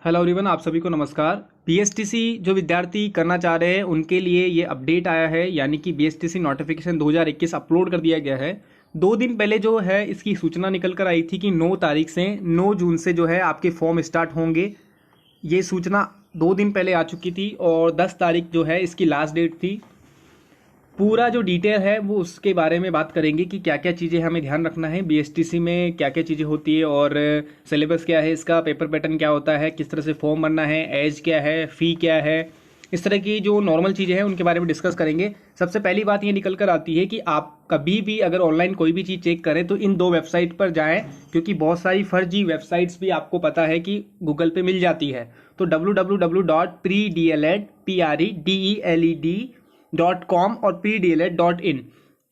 Hello everyone, आप सभी को नमस्कार। बीएसटीसी जो विद्यार्थी करना चाह रहे हैं उनके लिए ये अपडेट आया है, यानी कि बीएसटीसी नोटिफिकेशन 2021 अपलोड कर दिया गया है। 2 दिन पहले जो है इसकी सूचना निकल कर आई थी कि 9 तारीख से 9 जून से जो है आपके फॉर्म स्टार्ट होंगे। ये सूचना 2 दिन पहले आ चुकी थी और 10 तारीख जो है इसकी लास्ट डेट थी। पूरा जो डिटेल है वो उसके बारे में बात करेंगे कि क्या क्या चीज़ें हमें ध्यान रखना है, बीएसटीसी में क्या क्या चीज़ें होती है और सिलेबस क्या है, इसका पेपर पैटर्न क्या होता है, किस तरह से फॉर्म भरना है, एज क्या है, फ़ी क्या है, इस तरह की जो नॉर्मल चीज़ें हैं उनके बारे में डिस्कस करेंगे। सबसे पहली बात ये निकल कर आती है कि आप कभी भी अगर ऑनलाइन कोई भी चीज़ चेक करें तो इन 2 वेबसाइट पर जाएं, क्योंकि बहुत सारी फर्जी वेबसाइट्स भी आपको पता है कि गूगल पे मिल जाती है। तो www.predled.com और predled.in,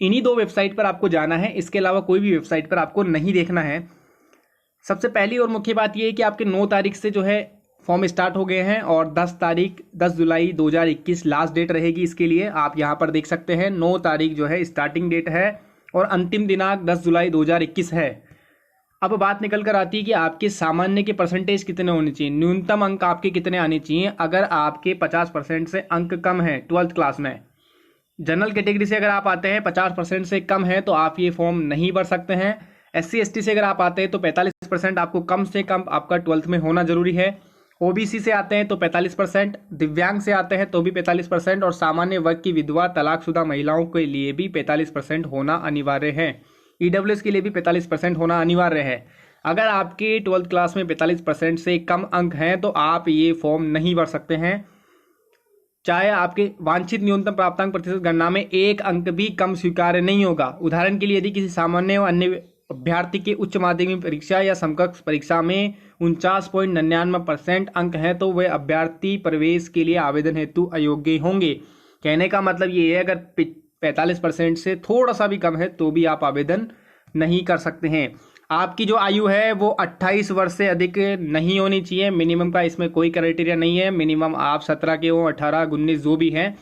इन्हीं 2 वेबसाइट पर आपको जाना है। इसके अलावा कोई भी वेबसाइट पर आपको नहीं देखना है। सबसे पहली और मुख्य बात यह है कि आपके 9 तारीख से जो है फॉर्म स्टार्ट हो गए हैं और 10 जुलाई 2021 लास्ट डेट रहेगी इसके लिए। आप यहाँ पर देख सकते हैं 9 तारीख जो है स्टार्टिंग डेट है और अंतिम दिनांक 10 जुलाई 2021 है। अब बात निकल कर आती है कि आपके सामान्य के परसेंटेज कितने होने चाहिए, न्यूनतम अंक आपके कितने आने चाहिए। अगर आपके 50% से अंक कम है 12th क्लास में, जनरल कैटेगरी से अगर आप आते हैं 50% से कम है तो आप ये फॉर्म नहीं भर सकते हैं। SC ST से अगर आप आते हैं तो 45% आपको कम से कम आपका 12th में होना जरूरी है। OBC से आते हैं तो 45%, दिव्यांग से आते हैं तो भी 45% और सामान्य वर्ग की विधवा तलाकशुदा महिलाओं के लिए भी 45% होना अनिवार्य है। EWS के लिए भी 45% होना अनिवार्य है। अगर आपके 12th क्लास में 45% से कम अंक हैं तो आप ये फॉर्म नहीं भर सकते हैं, चाहे आपके वांछित न्यूनतम प्राप्तांक प्रतिशत गणना में 1 अंक भी कम स्वीकार्य नहीं होगा। उदाहरण के लिए यदि किसी सामान्य व अन्य अभ्यर्थी के उच्च माध्यमिक परीक्षा या समकक्ष परीक्षा में 49.99% अंक हैं तो वे अभ्यर्थी प्रवेश के लिए आवेदन हेतु अयोग्य होंगे। कहने का मतलब ये है, अगर 45% से थोड़ा सा भी कम है तो भी आप आवेदन नहीं कर सकते हैं। आपकी जो आयु है वो 28 वर्ष से अधिक नहीं होनी चाहिए। मिनिमम का इसमें कोई क्राइटेरिया नहीं है। मिनिमम आप 17 के हो, 18, 19 जो भी हैं,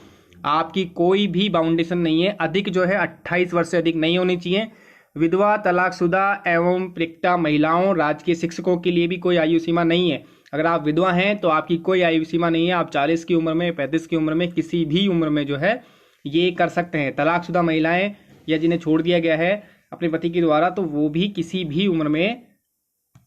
आपकी कोई भी बाउंडेशन नहीं है। अधिक जो है 28 वर्ष से अधिक नहीं होनी चाहिए। विधवा तलाकशुदा एवं परित्यक्ता महिलाओं, राजकीय शिक्षकों के लिए भी कोई आयु सीमा नहीं है। अगर आप विधवा हैं तो आपकी कोई आयु सीमा नहीं है। आप 40 की उम्र में, 35 की उम्र में, किसी भी उम्र में जो है ये कर सकते हैं। तलाकशुदा महिलाएं या जिन्हें छोड़ दिया गया है अपने पति के द्वारा, तो वो भी किसी भी उम्र में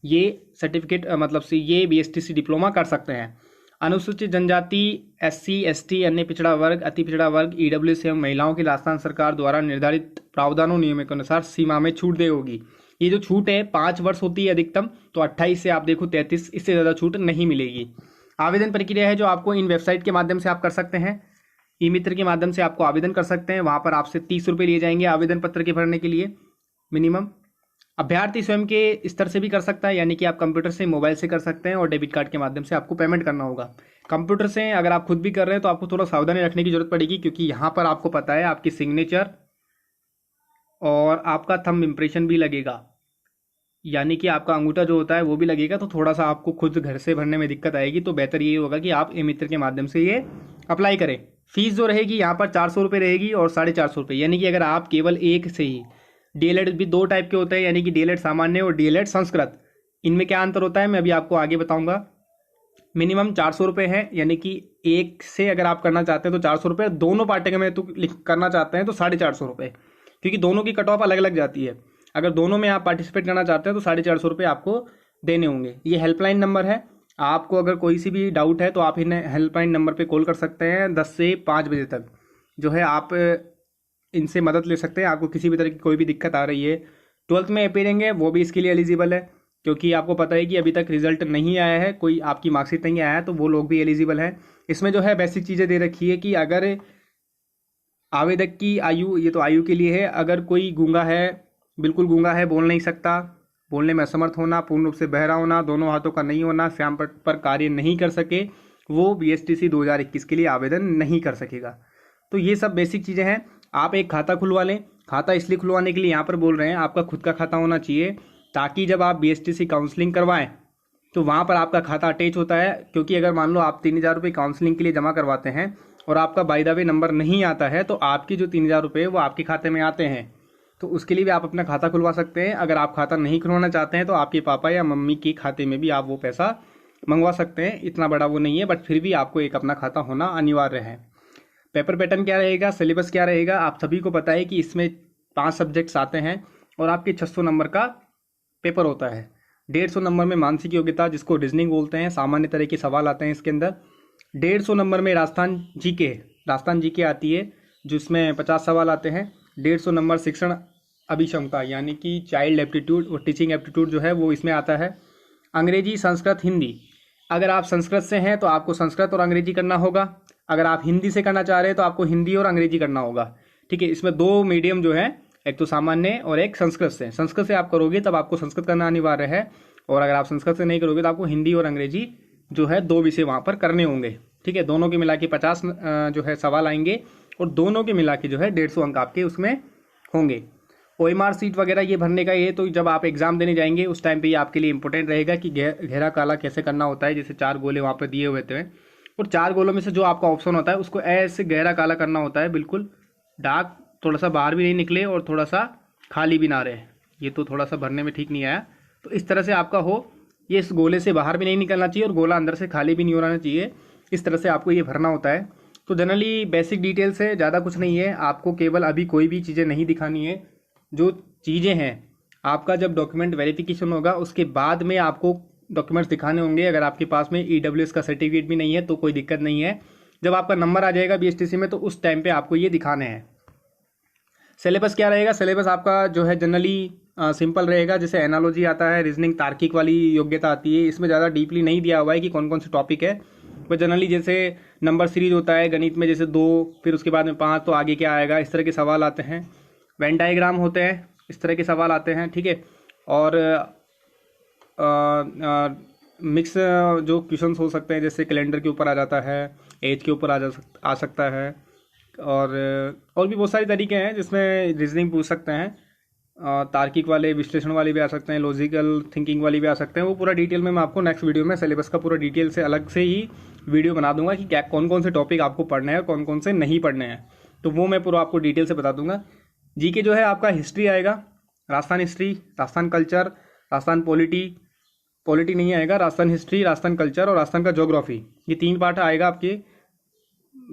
ये सर्टिफिकेट मतलब से ये BSTC डिप्लोमा कर सकते हैं। अनुसूचित जनजाति, SC ST, अन्य पिछड़ा वर्ग, अति पिछड़ा वर्ग, EWS एवं महिलाओं की राजस्थान सरकार द्वारा निर्धारित प्रावधानों नियमों के अनुसार सीमा में छूट दे होगी। ये जो छूट है 5 वर्ष होती है अधिकतम, तो 28 से आप देखो 33, इससे ज़्यादा छूट नहीं मिलेगी। आवेदन प्रक्रिया है जो आपको इन वेबसाइट के माध्यम से आप कर सकते हैं। ई-मित्र के माध्यम से आपको आवेदन कर सकते हैं। वहाँ पर आपसे 30 रुपये लिए जाएंगे आवेदन पत्र के भरने के लिए मिनिमम। अभ्यर्थी स्वयं के स्तर से भी कर सकता है, यानी कि आप कंप्यूटर से, मोबाइल से कर सकते हैं और डेबिट कार्ड के माध्यम से आपको पेमेंट करना होगा। कंप्यूटर से अगर आप खुद भी कर रहे हैं तो आपको थोड़ा सावधानी रखने की जरूरत पड़ेगी, क्योंकि यहाँ पर आपको पता है आपकी सिग्नेचर और आपका थंब इम्प्रेशन भी लगेगा, यानी कि आपका अंगूठा जो होता है वो भी लगेगा। तो थोड़ा सा आपको खुद घर से भरने में दिक्कत आएगी। तो बेहतर ये होगा कि आप ई-मित्र के माध्यम से ये अप्लाई करें। फीस जो रहेगी यहाँ पर 400 रुपये रहेगी और 450 रुपये, यानी कि अगर आप केवल एक से ही, DLED भी 2 टाइप के होते हैं, यानी कि DLED सामान्य और DLED संस्कृत। इनमें क्या अंतर होता है मैं अभी आपको आगे बताऊंगा। मिनिमम 400 रुपये है, यानी कि एक से अगर आप करना चाहते हैं तो 400 रुपये, दोनों पार्टिकल में तो करना चाहते हैं तो 450 रुपये, क्योंकि दोनों की कट ऑफ अलग अलग जाती है। अगर दोनों में आप पार्टिसिपेट करना चाहते हैं तो 450 रुपये आपको देने होंगे। ये हेल्पलाइन नंबर है। आपको अगर कोई सी भी डाउट है तो आप इन्हें हेल्पलाइन नंबर पे कॉल कर सकते हैं। 10 से 5 बजे तक जो है आप इनसे मदद ले सकते हैं। आपको किसी भी तरह की कोई भी दिक्कत आ रही है, 12th में अपेयरेंगे वो भी इसके लिए एलिजिबल है, क्योंकि आपको पता है कि अभी तक रिजल्ट नहीं आया है, कोई आपकी मार्कशीट नहीं आया है, तो वो लोग भी एलिजिबल है। इसमें जो है बेसिक चीज़ें दे रखी है कि अगर आवेदक की आयु, ये तो आयु के लिए है, अगर कोई गूंगा है, बिल्कुल गूंगा है, बोल नहीं सकता, बोलने में असमर्थ होना, पूर्ण रूप से बहरा होना, दोनों हाथों का नहीं होना, श्याम पट्ट पर कार्य नहीं कर सके, वो BSTC 2021 के लिए आवेदन नहीं कर सकेगा। तो ये सब बेसिक चीज़ें हैं। आप एक खाता खुलवा लें। खाता इसलिए खुलवाने के लिए यहाँ पर बोल रहे हैं, आपका खुद का खाता होना चाहिए, ताकि जब आप BSTC काउंसलिंग करवाएं तो वहाँ पर आपका खाता अटैच होता है। क्योंकि अगर मान लो आप 3000 रुपये काउंसलिंग के लिए जमा करवाते हैं और आपका बाय द वे नंबर नहीं आता है, तो आपकी जो 3000 रुपये वो आपके खाते में आते हैं। तो उसके लिए भी आप अपना खाता खुलवा सकते हैं। अगर आप खाता नहीं खुलवाना चाहते हैं तो आपके पापा या मम्मी के खाते में भी आप वो पैसा मंगवा सकते हैं, इतना बड़ा वो नहीं है, बट फिर भी आपको एक अपना खाता होना अनिवार्य है। पेपर पैटर्न क्या रहेगा, सिलेबस क्या रहेगा, आप सभी को पता है कि इसमें 5 सब्जेक्ट्स आते हैं और आपके 600 नंबर का पेपर होता है। 150 नंबर में मानसिक योग्यता जिसको रीजनिंग बोलते हैं, सामान्य तरह के सवाल आते हैं इसके अंदर। 150 नंबर में राजस्थान जीके आती है जिसमें 50 सवाल आते हैं। 150 नंबर शिक्षण अभिक्षमता यानी कि चाइल्ड एप्टीट्यूड और टीचिंग एप्टीट्यूड जो है वो इसमें आता है। अंग्रेजी, संस्कृत, हिंदी, अगर आप संस्कृत से हैं तो आपको संस्कृत और अंग्रेजी करना होगा, अगर आप हिंदी से करना चाह रहे हैं तो आपको हिंदी और अंग्रेजी करना होगा। ठीक है, इसमें 2 मीडियम जो है, एक तो सामान्य और एक संस्कृत से। संस्कृत से आप करोगे तब आपको संस्कृत करना अनिवार्य है, और अगर आप संस्कृत से नहीं करोगे तो आपको हिंदी और अंग्रेजी जो है 2 विषय वहाँ पर करने होंगे। ठीक है, दोनों के मिला के 50 जो है सवाल आएंगे और दोनों के मिला के जो है 150 अंक आपके उसमें होंगे। OMR सीट वगैरह ये भरने का ये तो जब आप एग्जाम देने जाएंगे उस टाइम पे ये आपके लिए इंपॉर्टेंट रहेगा कि घेरा काला कैसे करना होता है। जैसे 4 गोले वहाँ पर दिए हुए थे और 4 गोलों में से जो आपका ऑप्शन होता है उसको ऐसे गहरा काला करना होता है, बिल्कुल डार्क, थोड़ा सा बाहर भी नहीं निकले और थोड़ा सा खाली भी ना रहे। ये तो थोड़ा सा भरने में ठीक नहीं आया, तो इस तरह से आपका हो, ये इस गोले से बाहर भी नहीं निकलना चाहिए और गोला अंदर से खाली भी नहीं होना चाहिए। इस तरह से आपको ये भरना होता है। तो जनरली बेसिक डिटेल से ज़्यादा कुछ नहीं है, आपको केवल अभी कोई भी चीज़ें नहीं दिखानी है। जो चीज़ें हैं आपका जब डॉक्यूमेंट वेरिफिकेशन होगा उसके बाद में आपको डॉक्यूमेंट्स दिखाने होंगे। अगर आपके पास में EWS का सर्टिफिकेट भी नहीं है तो कोई दिक्कत नहीं है, जब आपका नंबर आ जाएगा BSTC में तो उस टाइम पे आपको ये दिखाने हैं। सिलेबस क्या रहेगा, सिलेबस आपका जो है जनरली सिंपल रहेगा। जैसे एनालॉजी आता है, रीजनिंग तार्किक वाली योग्यता आती है, इसमें ज़्यादा डीपली नहीं दिया हुआ है कि कौन कौन से टॉपिक है। वो जनरली जैसे नंबर सीरीज होता है गणित में, जैसे 2 फिर उसके बाद में 5 तो आगे क्या आएगा, इस तरह के सवाल आते हैं। वेन डायग्राम होते हैं, इस तरह के सवाल आते हैं। ठीक है, और मिक्स जो क्वेश्चंस हो सकते हैं जैसे कैलेंडर के ऊपर आ जाता है, एज के ऊपर आ सकता है, और भी बहुत सारे तरीके हैं जिसमें रीजनिंग पूछ सकते हैं। तार्किक वाले, विश्लेषण वाले भी आ सकते हैं, लॉजिकल थिंकिंग वाली भी आ सकते हैं। वो पूरा डिटेल में मैं आपको नेक्स्ट वीडियो में सिलेबस का पूरा डिटेल से अलग से ही वीडियो बना दूंगा कि क्या कौन कौन से टॉपिक आपको पढ़ने हैं और कौन कौन से नहीं पढ़ने हैं, तो वो मैं पूरा आपको डिटेल से बता दूंगा। जीके जो है आपका हिस्ट्री आएगा, Rajasthan history, Rajasthan culture, Rajasthan polity नहीं आएगा, राजस्थान हिस्ट्री, राजस्थान कल्चर और राजस्थान का ज्योग्राफी, ये 3 पार्ट आएगा आपके।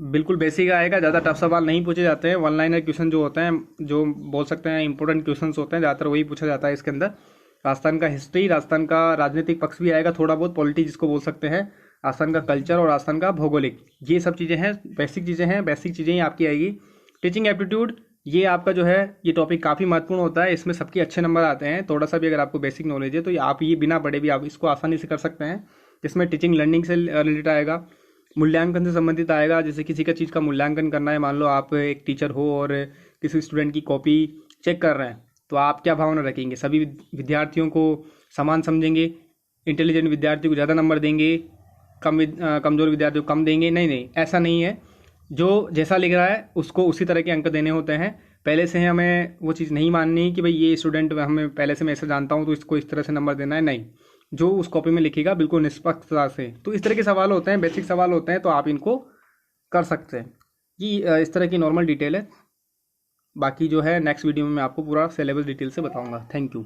बिल्कुल बेसिक आएगा, ज़्यादा टफ सवाल नहीं पूछे जाते हैं। 1 लाइनर क्वेश्चन जो होते हैं, जो बोल सकते हैं इंपॉर्टेंट क्वेश्चंस होते हैं, ज़्यादातर वही पूछा जाता है इसके अंदर। राजस्थान का हिस्ट्री, राजस्थान का राजनीतिक पक्ष भी आएगा, थोड़ा बहुत पॉलिटी जिसको बोल सकते हैं, राजस्थान का कल्चर और राजस्थान का भौगोलिक, ये सब चीज़ें हैं, बेसिक चीज़ें ही आपकी आएगी। टीचिंग एप्टीट्यूड, ये आपका जो है ये टॉपिक काफ़ी महत्वपूर्ण होता है, इसमें सबके अच्छे नंबर आते हैं। थोड़ा सा भी अगर आपको बेसिक नॉलेज है तो आप ये बिना पढ़े भी आप इसको आसानी से कर सकते हैं। इसमें टीचिंग लर्निंग से रिलेटेड आएगा, मूल्यांकन से संबंधित आएगा। जैसे किसी का चीज़ का मूल्यांकन करना है, मान लो आप एक टीचर हो और किसी स्टूडेंट की कॉपी चेक कर रहे हैं, तो आप क्या भावना रखेंगे, सभी विद्यार्थियों को समान समझेंगे, इंटेलिजेंट विद्यार्थियों को ज़्यादा नंबर देंगे, कमज़ोर विद्यार्थियों को कम देंगे? नहीं, ऐसा नहीं है। जो जैसा लिख रहा है उसको उसी तरह के अंक देने होते हैं। पहले से हमें वो चीज़ नहीं माननी कि भाई ये स्टूडेंट हमें पहले से मैं ऐसे जानता हूँ तो इसको इस तरह से नंबर देना है, नहीं, जो उस कॉपी में लिखेगा बिल्कुल निष्पक्षता से। तो इस तरह के सवाल होते हैं, बेसिक सवाल होते हैं, तो आप इनको कर सकते हैं। ये इस तरह की नॉर्मल डिटेल है। बाकी जो है नेक्स्ट वीडियो में मैं आपको पूरा सिलेबस डिटेल से बताऊँगा। Thank you.